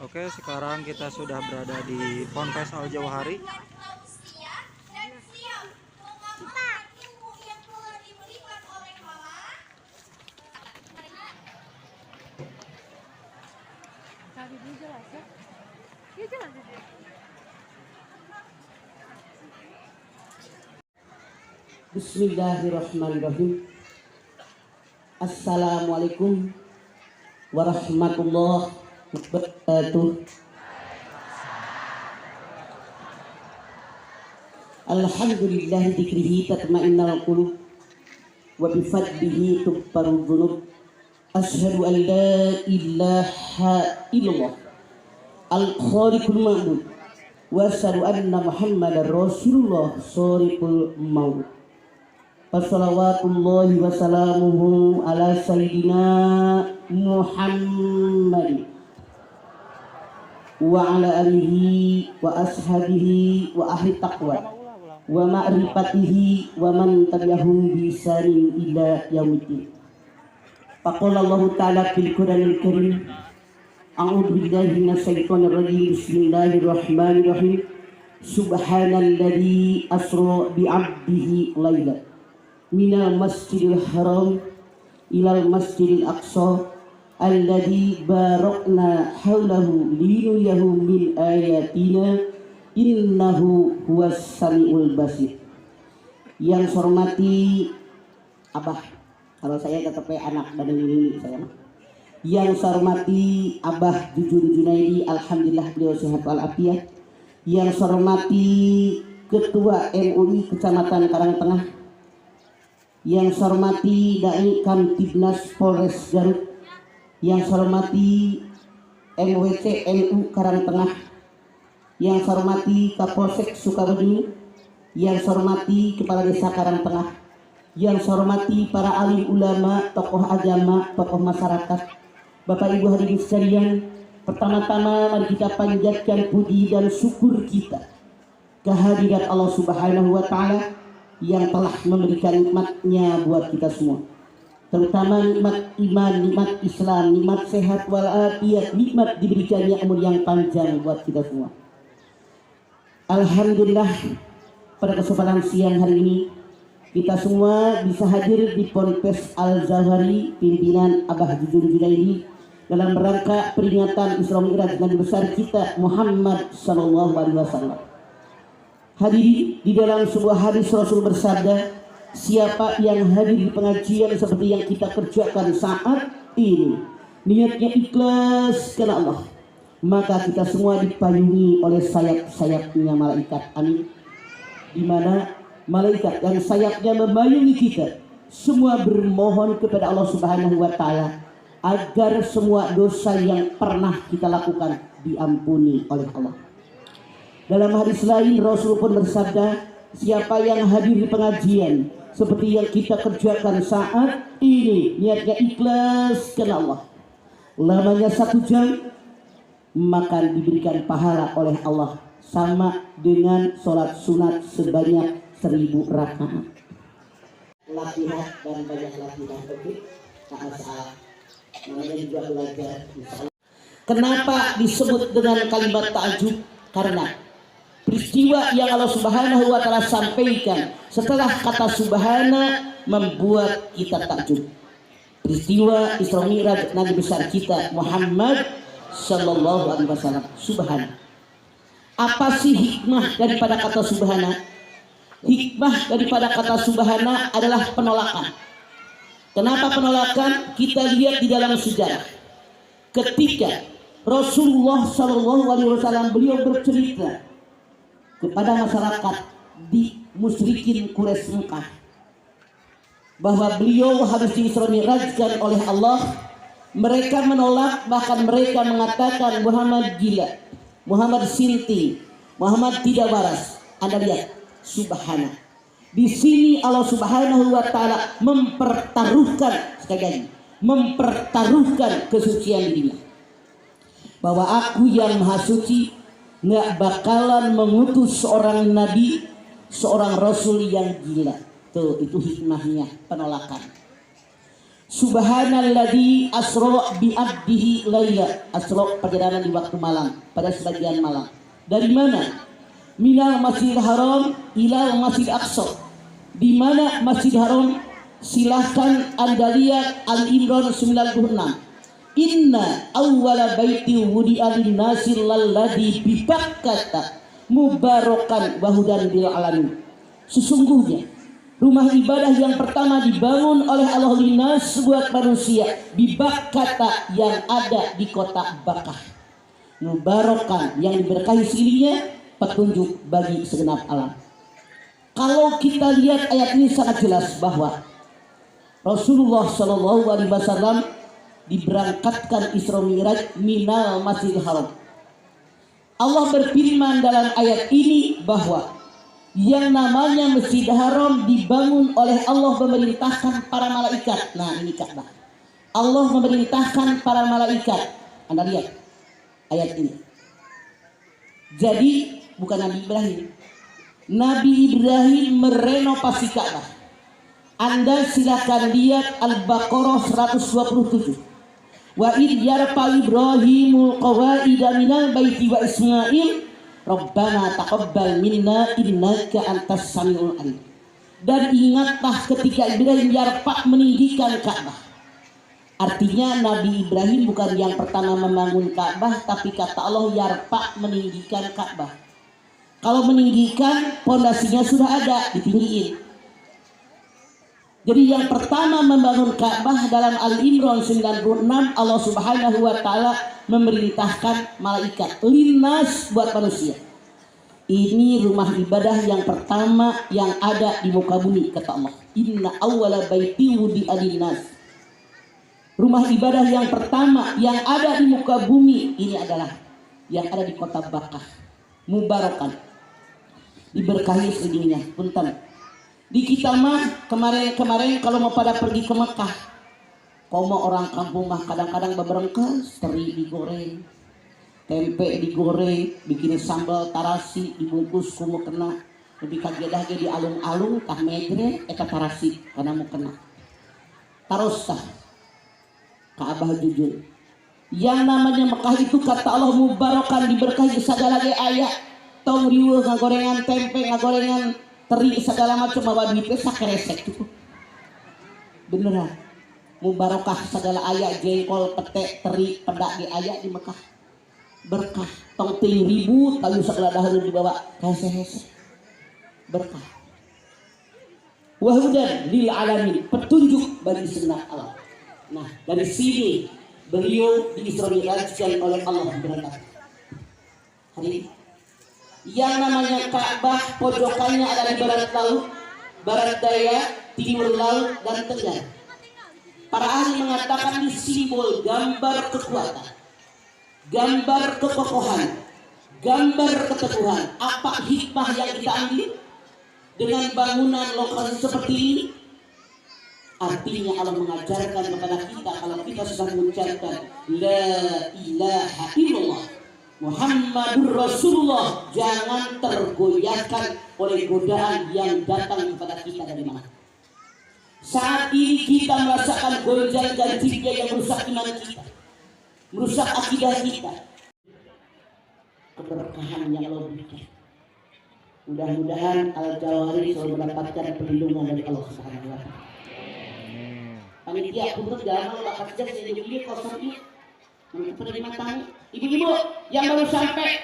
Oke, sekarang kita sudah berada di Ponpes Al Jauhari. Bismillahirrahmanirrahim. Assalamualaikum warahmatullahi wabarakatuh. Alhamdulillah dzikrihi tatma'innul qulub wa bi fadlihi tughfarul dzunub. Asyhadu an la ilaha illallah al-khaliqul ma'bud wa asyhadu anna Muhammadar Rasulullah shariqul maut. Wassalawatullahi wassalamuhu ala sayyidina Muhammad wa ala alihi wa ashabihi wa ahli taqwa wa ma'rifatihi wa man tabi'ahum bi ihsanin ila yaumiddin. Faqala Allah ta'ala fil Qur'anil Karim, a'udzu billahi minasy syaithanir rajim. Bismillahirrahmanirrahim. Subhanalladzi asra bi 'abdihi laila minal masjidil haram ilal masjidil aqsa alladzi barakna haulahu linuriyahu min ayatina innahu huwas samiul basir. Yang saya hormati Abah, kalau saya tetap anak dan ini saya. Yang saya hormati Abah Jujun Junaidi, alhamdulillah beliau sehat walafiat. Yang saya hormati Ketua MUI Kecamatan Karangtengah, yang saya hormati Dai Kamtibnas Polres Garut, yang saya hormati MWC NU Karangtengah, yang saya hormati Kapolsek Sukabumi, yang saya hormati Kepala Desa Karangtengah, yang saya hormati para alim ulama, tokoh agama, tokoh masyarakat, Bapak Ibu hadirin sekalian. Pertama-tama mari kita panjatkan puji dan syukur kita kehadirat Allah Subhanahu wa Ta'ala yang telah memberikan nikmatnya buat kita semua, terutama nikmat iman, nikmat Islam, nikmat sehat walafiat, nikmat diberikannya umur yang panjang buat kita semua. Alhamdulillah, pada kesempatan siang hari ini kita semua bisa hadir di Ponpes Al Jauhari pimpinan Abah Jujun Junaidi dalam rangka peringatan Isra Mi'raj Nabi besar kita Muhammad sallallahu alaihi wasallam. Hadiri di dalam sebuah hadis Rasul bersabda, siapa yang hadir di pengajian seperti yang kita kerjakan saat ini, niatnya ikhlas karena Allah, maka kita semua dipayungi oleh sayap-sayapnya malaikat. Amin. Di mana malaikat yang sayapnya membayungi kita semua bermohon kepada Allah Subhanahu wa Ta'ala agar semua dosa yang pernah kita lakukan diampuni oleh Allah. Dalam hadis lain Rasul pun bersabda, siapa yang hadir di pengajian seperti yang kita kerjakan saat ini, niatnya ikhlas karena Allah, lamanya 1 jam, maka diberikan pahala oleh Allah sama dengan sholat sunat sebanyak 1000 rakaat. Latihan dan banyak latihan saat namanya juga belajar. Kenapa disebut dengan kalimat ta'ajub? Karena peristiwa yang Allah Subhanahu wa Ta'ala sampaikan setelah kata subhana membuat kita takjub. Peristiwa Isra Mi'raj Nabi besar kita Muhammad sallallahu alaihi wasallam. Subhana. Apa sih hikmah daripada kata subhana? Hikmah daripada kata subhana adalah penolakan. Kenapa penolakan? Kita lihat di dalam sejarah. Ketika Rasulullah sallallahu alaihi wasallam beliau bercerita kepada masyarakat di musyrikin Quraisy Mekah bahwa beliau harus diisra mi'rajkan oleh Allah, mereka menolak, bahkan mereka mengatakan Muhammad gila, Muhammad sinting, Muhammad tidak waras. Anda lihat, subhana. Di sini Allah Subhanahu wa Ta'ala mempertaruhkan, sekali lagi, mempertaruhkan kesucian dirinya, bahwa aku yang maha suci nggak bakalan mengutus seorang nabi, seorang rasul yang gila. Tuh, itu hikmahnya penolakan. Subhanalladzi asra bi abdihi laila. Asra perjalanan di waktu malam, pada sebagian malam. Dari mana? Minal Masjidil Haram ila Masjid Aqsa. Di mana Masjid Haram? Silahkan Anda lihat Al-Imran 96. Inna awwala baiti wudi'a lin-nasi lalladzi bi Bakkata mubarakan wa hudan lil alamin. Sesungguhnya rumah ibadah yang pertama dibangun oleh Allah linas buat manusia di Bakkata yang ada di kota Bakkah. Mubarakan yang diberkahi sekeliling, petunjuk bagi segenap alam. Kalau kita lihat ayat ini sangat jelas bahwa Rasulullah Shallallahu Alaihi Wasallam diberangkatkan Isra Mi'raj minal Masjidil Haram. Allah berfirman dalam ayat ini bahwa yang namanya Masjidil Haram dibangun oleh Allah, memerintahkan para malaikat. Nah, ini Ka'bah. Allah memerintahkan para malaikat. Anda lihat ayat ini. Jadi bukan Nabi Ibrahim. Nabi Ibrahim merenovasi Ka'bah. Anda silakan lihat Al-Baqarah 127. Wa id yarfa Ibrahimul qawaida minal baiti wa Ismail Rabbana taqabbal minna innaka antas samiul alim. Dan ingatlah ketika Ibrahim yarfa meninggikan Ka'bah. Artinya Nabi Ibrahim bukan yang pertama membangun Ka'bah, tapi kata Allah yarfa meninggikan Ka'bah. Kalau meninggikan, pondasinya sudah ada, ditinggiin. Jadi yang pertama membangun Ka'bah dalam Al-Imran 96, Allah Subhanahu wa taala memerintahkan malaikat linnas buat manusia. Ini rumah ibadah yang pertama yang ada di muka bumi, kata Allah. Inna awwala baiti wudi'a linnas. Rumah ibadah yang pertama yang ada di muka bumi ini adalah yang ada di kota Bakkah. Mubarakan. Diberkahi sekelilingnya. Punten. Di kita mah kemarin kalau mau pada pergi ke Mekah, komo orang kampung mah kadang-kadang beberengkas, teri digoreng, tempe digoreng, bikin sambal tarasi dibungkus kumu kena, lebih kagedah ge di alung-alung tah megre eta tarasi karena mau kena. Terus tah Ka'bah jujur. Yang namanya Mekah itu kata Allah mubarakan, diberkahi segala ge aya. Tong riweuh ngagorengan tempe, ngagorengan teri segala macam, bawa duitnya sakeresek itu beneran. Mubarakah segala ayat, jengkol, pete, teri, pedak di ayat di Mekah. Berkah. Tong ting ribu kayu segala dahulu dibawa hese-hese. Berkah. Wahudan lil alamin, petunjuk bagi segenap alam. Nah, dari sini beliau diisrailkan oleh Allah berangkat hari ini. Yang namanya Ka'bah pojokannya ada di barat laut, barat daya, timur laut, dan tenggara. Para ahli mengatakan ini simbol, gambar kekuatan, gambar kekokohan, gambar keteguhan. Apa hikmah yang kita ambil dengan bangunan lokasi seperti ini? Artinya Allah mengajarkan kepada kita kalau kita sudah mengucapkan La ilaha illallah Muhammadur Rasulullah, jangan tergoyahkan oleh godaan yang datang kepada kita dari mana. Saat ini kita merasakan gonjang-ganjingnya yang merusak iman kita, merusak akidah kita. Keberkahan yang Allah berikan. Mudah-mudahan Al-Jawahari selalu mendapatkan perlindungan dari Allah Subhanahu wa taala. Panitia untuk jalan bakal kerja saya jadi kosong ini. Penerima tamu, ibu-ibu yang baru sampai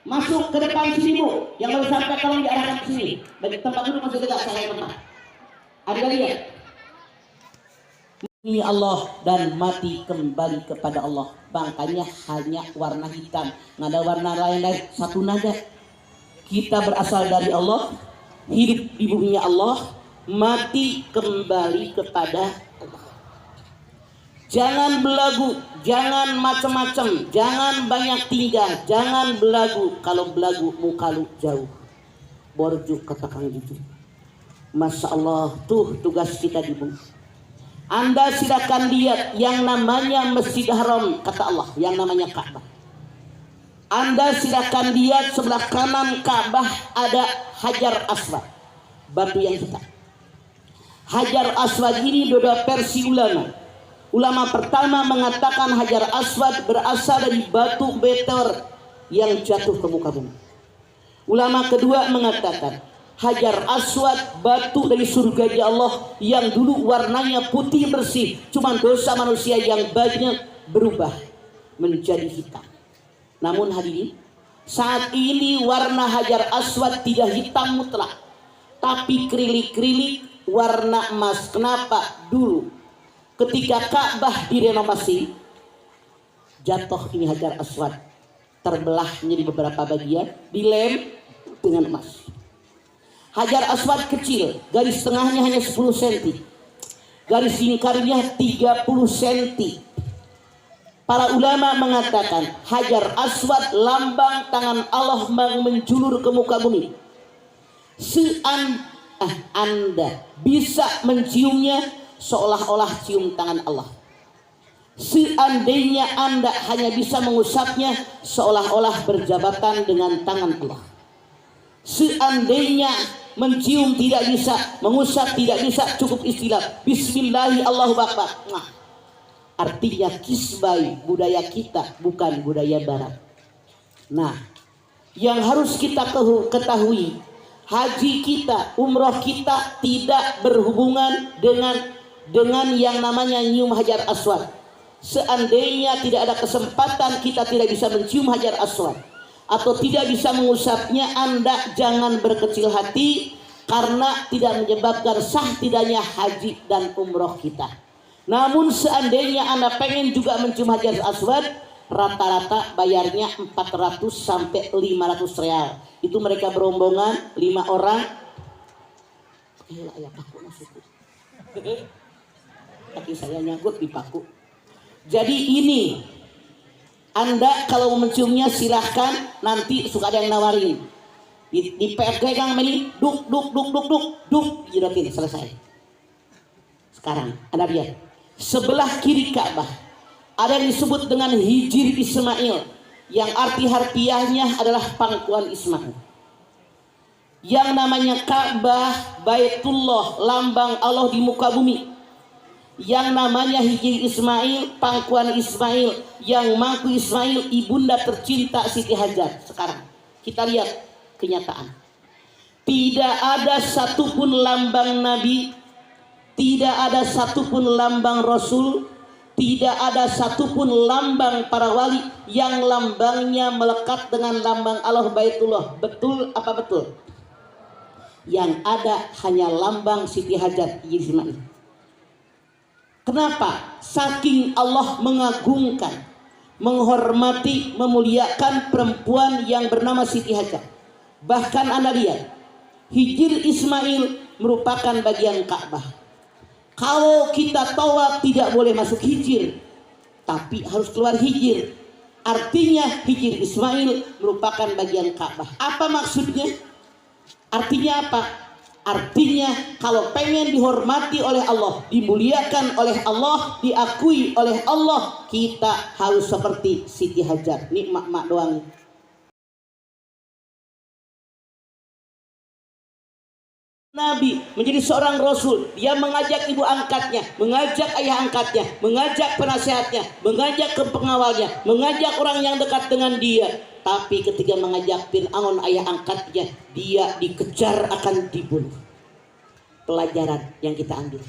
masuk ke depan sini, bu, yang baru sampai tolong diarahkan ke sini. Bagi tempat duduk masih dekat saya tempat. Ada lihat. Ini Allah dan mati kembali kepada Allah. Bangkanya hanya warna hitam, nggak ada warna lain-lain. Satu nada. Kita berasal dari Allah, hidup di buminya Allah, mati kembali kepada Allah. Jangan belagu, jangan macam-macam, jangan banyak tinggal, jangan belagu. Kalau belagu muka lu jauh. Borju katakan gitu. Masya Allah, tuh tugas kita di bumi. Anda silakan lihat yang namanya Masjid Haram, kata Allah, yang namanya Ka'bah. Anda silakan lihat sebelah kanan Ka'bah ada Hajar Aswad, batu yang hitam. Hajar Aswad ini dua versi ulama. Ulama pertama mengatakan Hajar Aswad berasal dari batu meteor yang jatuh ke muka bumi. Ulama kedua mengatakan Hajar Aswad batu dari surga Allah yang dulu warnanya putih bersih, cuman dosa manusia yang banyak berubah menjadi hitam. Namun hadirin, saat ini warna Hajar Aswad tidak hitam mutlak, tapi krilik-krilik warna emas. Kenapa? Dulu ketika Ka'bah direnovasi, jatuh ini Hajar Aswad, terbelah menjadi beberapa bagian, dilem dengan emas. Hajar Aswad kecil, garis tengahnya hanya 10 cm, garis lingkarnya 30 cm. Para ulama mengatakan Hajar Aswad lambang tangan Allah menjulur ke muka bumi. Anda bisa menciumnya seolah-olah cium tangan Allah. Seandainya Anda hanya bisa mengusapnya seolah-olah berjabatan dengan tangan Allah. Seandainya mencium tidak bisa, mengusap tidak bisa, cukup istilah Bismillahi Allahu Akbar. Nah, artinya kisbai budaya kita, bukan budaya barat. Nah, yang harus kita ketahui, haji kita, umroh kita tidak berhubungan dengan yang namanya nyium Hajar Aswad. Seandainya tidak ada kesempatan kita tidak bisa mencium Hajar Aswad atau tidak bisa mengusapnya, Anda jangan berkecil hati karena tidak menyebabkan sah tidaknya haji dan umroh kita. Namun seandainya Anda pengen juga mencium Hajar Aswad, rata-rata bayarnya 400 sampai 500 real. Itu mereka berombongan 5 orang. Kaki saya nyangkut di paku. Jadi ini, Anda kalau menciumnya silahkan, nanti suka ada yang nawarin. Dipegang ini, duk, jidatin, selesai. Sekarang Anda lihat, sebelah kiri Ka'bah ada yang disebut dengan Hijir Ismail, yang arti harfiahnya adalah pangkuan Ismail. Yang namanya Ka'bah, Baitullah, lambang Allah di muka bumi. Yang namanya Hijir Ismail, pangkuan Ismail, yang mangku Ismail, ibunda tercinta Siti Hajar. Sekarang kita lihat kenyataan. Tidak ada satupun lambang Nabi, tidak ada satupun lambang Rasul, tidak ada satupun lambang para wali yang lambangnya melekat dengan lambang Allah Baitullah. Betul apa betul? Yang ada hanya lambang Siti Hajar Ismail. Kenapa? Saking Allah mengagungkan, menghormati, memuliakan perempuan yang bernama Siti Hajar. Bahkan Anda lihat, Hijir Ismail merupakan bagian Ka'bah. Kalau kita tawaf tidak boleh masuk Hijir, tapi harus keluar Hijir. Artinya Hijir Ismail merupakan bagian Ka'bah. Apa maksudnya? Artinya apa? Artinya kalau pengen dihormati oleh Allah, dimuliakan oleh Allah, diakui oleh Allah, kita harus seperti Siti Hajar. Ini mak-mak doang. Nabi menjadi seorang Rasul, dia mengajak ibu angkatnya, mengajak ayah angkatnya, mengajak penasehatnya, mengajak pengawalnya, mengajak orang yang dekat dengan dia. Tapi ketika mengajak Fir'aun ayah angkatnya, dia dikejar akan dibunuh. Pelajaran yang kita ambil,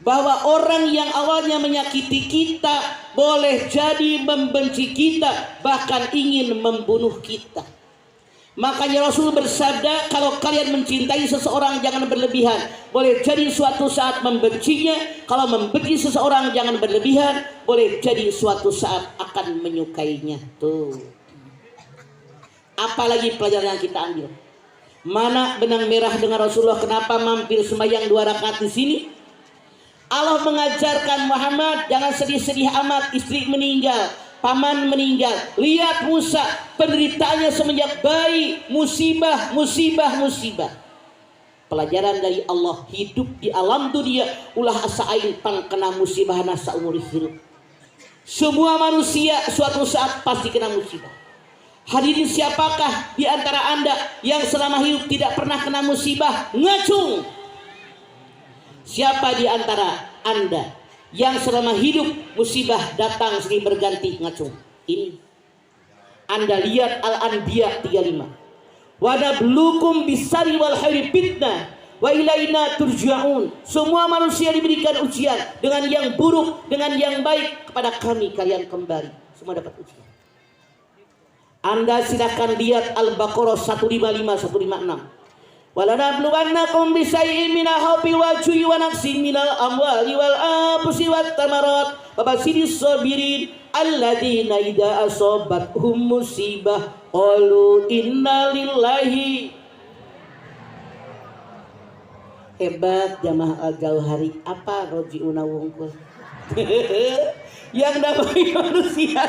bahwa orang yang awalnya menyakiti kita boleh jadi membenci kita, bahkan ingin membunuh kita. Makanya Rasul bersabda, kalau kalian mencintai seseorang jangan berlebihan. Boleh jadi suatu saat membencinya. Kalau membenci seseorang jangan berlebihan. Boleh jadi suatu saat akan menyukainya. Tuh. Apalagi pelajaran yang kita ambil. Mana benang merah dengan Rasulullah? Kenapa mampir sembahyang 2 rakaat di sini? Allah mengajarkan Muhammad jangan sedih-sedih amat, istri meninggal, paman meninggal. Lihat Musa, penderitaannya semenjak bayi, musibah. Pelajaran dari Allah, hidup di alam dunia ulah asain pang kena musibah nasa umur hidup. Semua manusia suatu saat pasti kena musibah. Hadirin, siapakah di antara Anda yang selama hidup tidak pernah kena musibah? Ngacung. Siapa di antara Anda yang selama hidup musibah datang silih berganti ngacung? Ini Anda lihat Al-Anbiya 35. Wa nabluukum bisarri wal khairi fitnah wa ilaina turja'un. Semua manusia diberikan ujian dengan yang buruk, dengan yang baik, kepada kami kalian kembali. Semua dapat ujian. Anda silakan lihat Al-Baqarah 155 156. Walanabluwannakum bisyai'in minal khawfi wal ju'i wa naqsin minal amwali wal anfusi wat thamarat wa basyiris sabirin alladzina idza asabathum musibah qalu inna lillahi. Hebat jamaah Al-Jauhari. Apa roji'una wungkul? Yang namanya manusia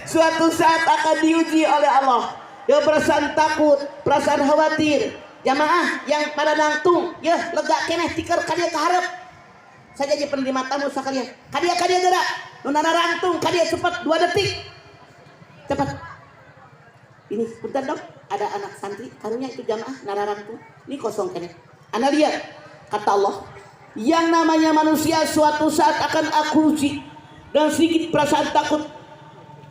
suatu saat akan diuji oleh Allah. Ya, perasaan takut, perasaan khawatir. Jamaah yang pada nangtung, ya lega keneh tikar kadia kaharep. Saja aja penerima tamu sakalian. Kadia gerak. Nu narangtung kadia cepat 2 detik. Cepat. Ini bentar dong, ada anak santri karunya itu jamaah nararangtung. Ini kosong keneh. Anda lihat kata Allah, yang namanya manusia suatu saat akan aku uji dan sedikit perasaan takut,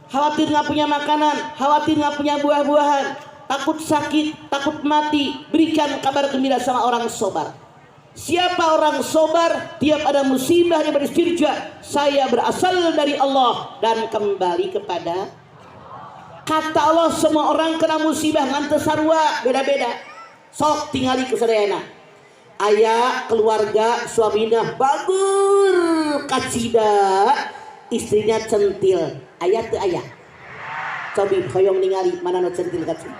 khawatir nggak punya makanan, khawatir nggak punya buah-buahan, takut sakit, takut mati. Berikan kabar gembira sama orang sobar. Siapa orang sobar? Tiap ada musibah dia beristirja, saya berasal dari Allah dan kembali kepada. Kata Allah, semua orang kena musibah ngantes sarua beda-beda. Sok tingali kusadayana. Ayah keluarga suaminya bagur kacida, istrinya centil. Ayah tuh ayah. Cobi hoyong ningali mana no centil kacida.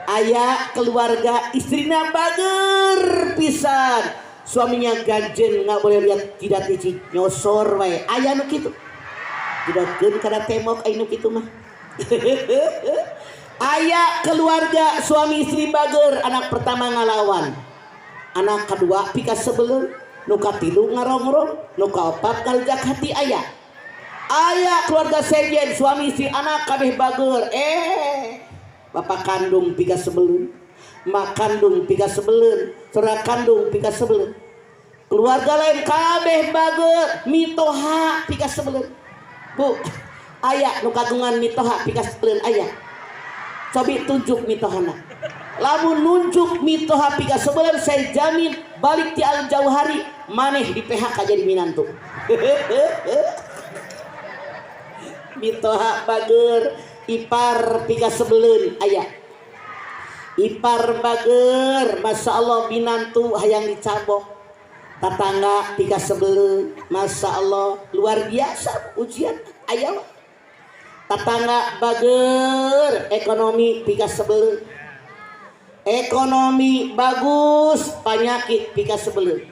Ayah keluarga istrinya bagur pisan, suaminya ganjen nggak boleh lihat tidak ticik nyosor wae. Ayah nu kitu. Tidak kun kada temok ai nu kitu mah. Ayah keluarga suami istri bager, anak pertama ngalawan, anak kedua pika sebelum, nuka tilu ngarongrong, nuka opat kaljak hati ayah. Ayah keluarga sejen, suami istri anak kabeh bager. Bapak kandung pika sebelum, mak kandung pika sebelum, saudara kandung pika sebelum. Keluarga lain kabeh bager, mitoha pika sebelum. Bu, ayah nuka kagungan mitoha pika sebelum ayah. Cobi tunjuk mitohana. Lamun nunjuk mitoha pika sebelah, saya jamin balik di Al-Jauhari maneh di PHK jadi minantu. Mitoha bager ipar pika sebelun ayah. Ipar bager, masya Allah minantu hayang dicabok. Tetangga pika sebelun, masya Allah luar biasa ujian ayah. Tetangga bager, ekonomi pika sebelum. Ekonomi bagus, penyakit pika sebelum.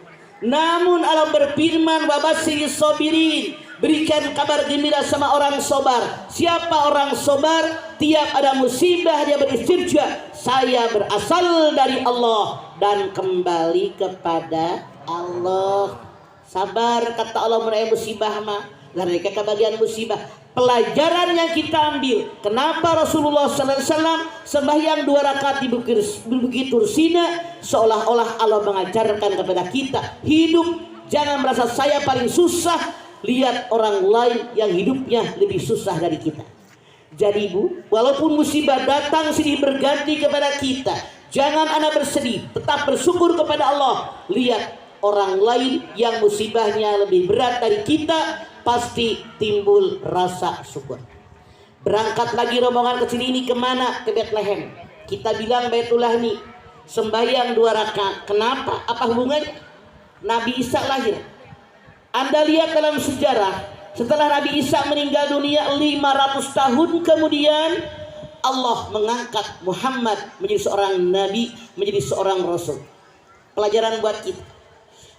Namun Allah berfirman, wabasyiris sabirin, berikan kabar gembira sama orang sobar. Siapa orang sobar? Tiap ada musibah dia beristirja, saya berasal dari Allah dan kembali kepada Allah. Sabar kata Allah menaik musibah mah, mereka kebagian musibah. Pelajaran yang kita ambil, kenapa Rasulullah SAW sembahyang 2 rakaat di Bukit Tursina, seolah-olah Allah mengajarkan kepada kita hidup jangan merasa saya paling susah, lihat orang lain yang hidupnya lebih susah dari kita. Jadi Bu, walaupun musibah datang silih berganti kepada kita, jangan Anda bersedih, tetap bersyukur kepada Allah. Lihat orang lain yang musibahnya lebih berat dari kita, pasti timbul rasa syukur. Berangkat lagi rombongan kecil ini kemana? Ke Bethlehem. Kita bilang Baitullah nih, sembahyang 2 rakaat. Kenapa? Apa hubungannya? Nabi Isa lahir. Anda lihat dalam sejarah, setelah Nabi Isa meninggal dunia 500 tahun kemudian, Allah mengangkat Muhammad menjadi seorang nabi, menjadi seorang rasul. Pelajaran buat kita,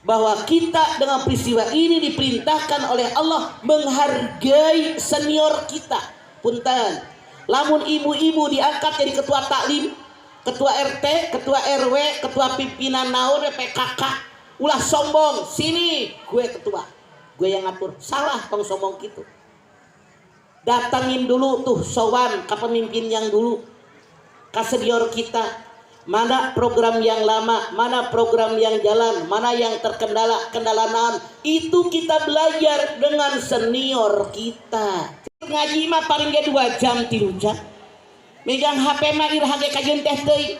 bahwa kita dengan peristiwa ini diperintahkan oleh Allah menghargai senior kita. Punten, lamun ibu-ibu diangkat jadi ketua taklim, ketua RT, ketua RW, ketua pimpinan naon PKK, ulah sombong, sini gue ketua, gue yang ngatur. Salah tong sombong gitu. Datangin dulu tuh sowan ke pemimpin yang dulu, ke senior kita. Mana program yang lama, mana program yang jalan, mana yang terkendala, kendala naon. Itu kita belajar dengan senior kita. Ngaji mah paling ge 2 jam 3 jam. Megang HP mah iraha ge kajeun teh teuing.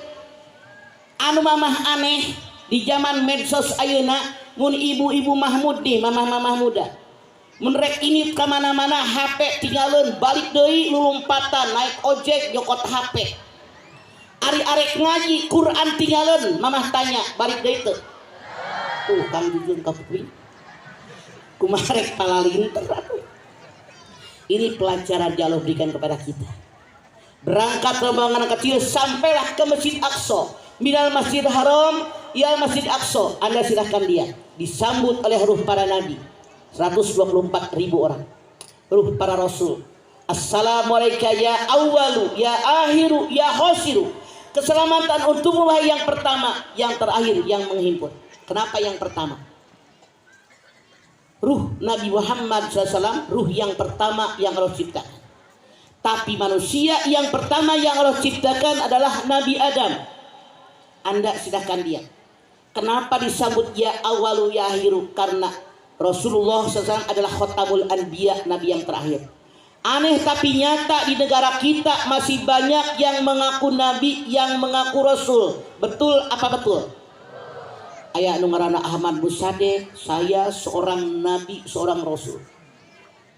Anu mamah aneh di zaman medsos ayeuna mun ibu-ibu Mahmud nih, mamah-mamah muda. Mun rek ini ka mana-mana HP tinggalin, balik deui lulumpatan, naik ojek nyokot HP. Ari arek ngaji Quran tinggalin, mamah tanya balik deui teu. Tuh Kang Jujun kaputri. Kumaha rek palalinter. Ini pelajaran yang Allah berikan kepada kita. Berangkat rombongan kecil sampailah ke Masjid Aqsa. Minal Masjid Haram ila Masjid Aqsa. Anda silahkan lihat. Disambut oleh ruh para nabi 124.000 orang. Ruh para rasul. Assalamualaikum ya awalu ya akhiru ya khosiru. Keselamatan untukmu wahai yang pertama, yang terakhir, yang menghimpun. Kenapa yang pertama? Ruh Nabi Muhammad SAW, ruh yang pertama yang Allah ciptakan. Tapi manusia yang pertama yang Allah ciptakan adalah Nabi Adam. Anda silahkan dia. Kenapa disambut ya awalu ya akhiru? Karena Rasulullah SAW adalah khotamul anbiya, Nabi yang terakhir. Aneh tapi nyata di negara kita masih banyak yang mengaku Nabi, yang mengaku Rasul. Betul apa betul? Aya nu ngaranna Ahmad Musadeh, saya seorang Nabi, seorang Rasul.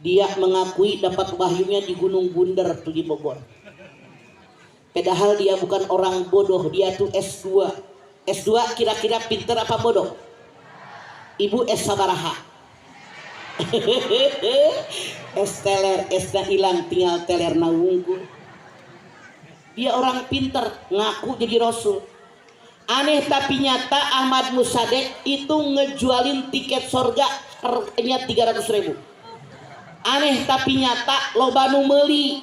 Dia mengakui dapat wahyunya di Gunung Bunder tuh di Bogor. Padahal dia bukan orang bodoh, dia tuh S2. S2 kira-kira pinter apa bodoh? Ibu S sabaraha? Es teler, esna hilang, tinggal teler na wungkul. Dia orang pinter, ngaku jadi Rasul. Aneh tapi nyata Ahmad Musadeh itu ngejualin tiket sorga harganya 300.000. Aneh tapi nyata loba nu meuli.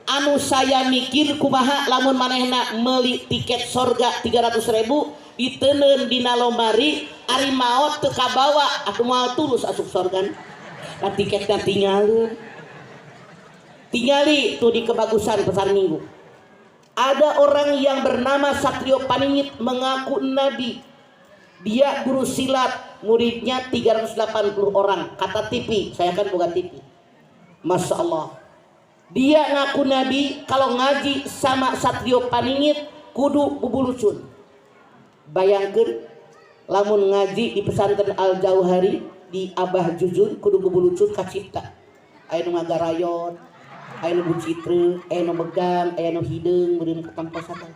Anu saya mikir kumaha lamun manehna meuli tiket sorga 300.000 diteuneun dina lomari ari maot teu kabawa atuh moal tulus asup sorgan. Nah tiketnya tinggali tuh di kebagusan Pasar Minggu. Ada orang yang bernama Satrio Paningit mengaku Nabi. Dia guru silat, muridnya 380 orang. Kata TV, saya kan bukan TV. Masya Allah. Dia ngaku Nabi, kalau ngaji sama Satrio Paningit kudu bubulucun. Bayangkan, lamun ngaji di pesantren Al Jauhari di Abah Jujun kudu bubulucun kacipta. Aya nu ngagarayon, aya nu bucitre, aya nu megang, aya nu hideung meureun ketamposan.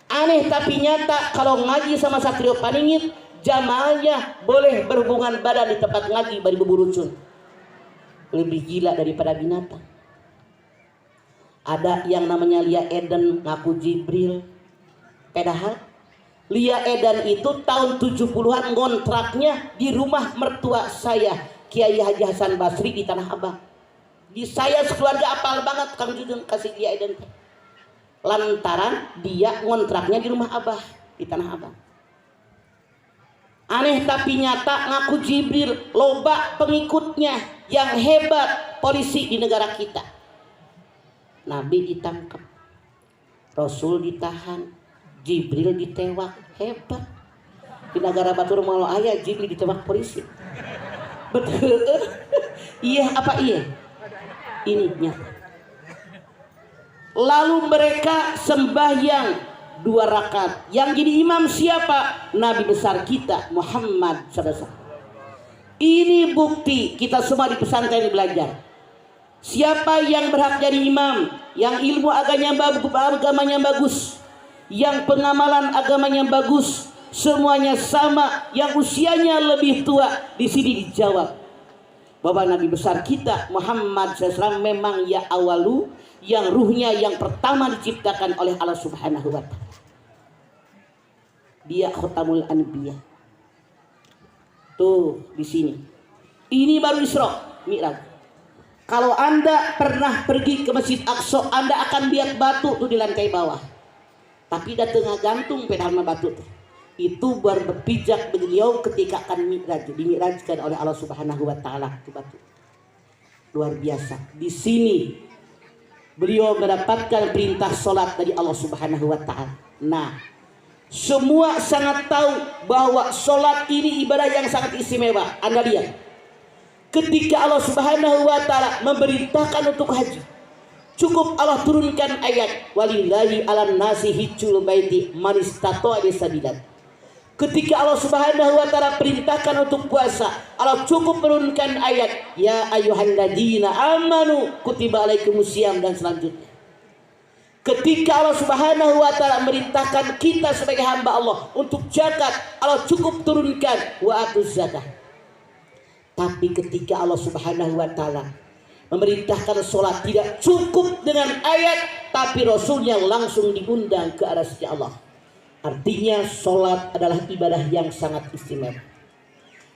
Aneh tapi nyata kalau ngaji sama Satrio Paningit jamaahnya boleh berhubungan badan di tempat ngaji bari bubulucun. Lebih gila daripada binatang. Ada yang namanya Lia Eden ngaku Jibril. Padahal Lia Eden itu tahun 70-an ngontraknya di rumah mertua saya Kiai Haji Hasan Basri di Tanah Abang. Di saya sekeluarga apal banget Kang Jujun kasih Lia Eden. Lantaran dia ngontraknya di rumah Abah di Tanah Abang. Aneh tapi nyata ngaku Jibril, loba pengikutnya yang hebat polisi di negara kita. Nabi ditangkap, Rasul ditahan, Jibril ditewak, hebat. Di negara Batur Malo aya Jibril ditewak polisi. Betul. Iya apa iya? Ini nyata. Lalu mereka sembahyang 2 rakaat. Yang jadi imam siapa? Nabi besar kita Muhammad SAW. Ini bukti kita semua di pesantren belajar. Siapa yang berhak jadi imam, yang ilmu agamanya bagus, yang pengamalan agamanya bagus, semuanya sama, yang usianya lebih tua, di sini dijawab bahwa Nabi besar kita Muhammad SAW memang ya awalu, yang ruhnya yang pertama diciptakan oleh Allah Subhanahu wa Ta'ala. Dia khotamul anbiya. Tuh di sini. Ini baru Isra Mi'raj. Kalau Anda pernah pergi ke Masjid Aqsa, Anda akan lihat batu tuh di lantai bawah. Tapi datang gantung pedalnya batu tuh. Itu baru berpijak beliau ketika akan Mi'raj. Dimi'rajkan oleh Allah Subhanahu wa Ta'ala itu batu. Luar biasa. Di sini beliau mendapatkan perintah sholat dari Allah Subhanahu wa Ta'ala. Nah, semua sangat tahu bahwa sholat ini ibadah yang sangat istimewa. Anda lihat, ketika Allah Subhanahu wa Ta'ala memerintahkan untuk haji, cukup Allah turunkan ayat walillahi 'alan nasi hijjul baiti man istata'a ilaihi sabila. Ketika Allah Subhanahu wa Ta'ala perintahkan untuk puasa, Allah cukup menurunkan ayat ya ayyuhalladzina amanu kutiba alaikumusiyam dan selanjutnya. Ketika Allah Subhanahu wa Ta'ala merintahkan kita sebagai hamba Allah untuk zakat, Allah cukup turunkan wa atuz zakah. Tapi ketika Allah Subhanahu wa Ta'ala memerintahkan sholat, tidak cukup dengan ayat, tapi Rasulnya langsung diundang ke arah sisi Allah. Artinya sholat adalah ibadah yang sangat istimewa.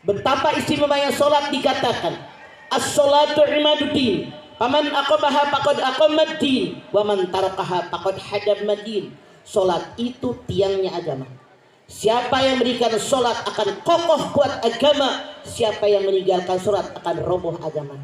Betapa istimewanya sholat dikatakan as-sholatu imaduddin, faman aqamaha faqad aqamaddin, wa man tarakaha faqad hadamaddin. Sholat itu tiangnya agama. Siapa yang memberikan sholat akan kokoh kuat agama. Siapa yang meninggalkan sholat akan roboh agama.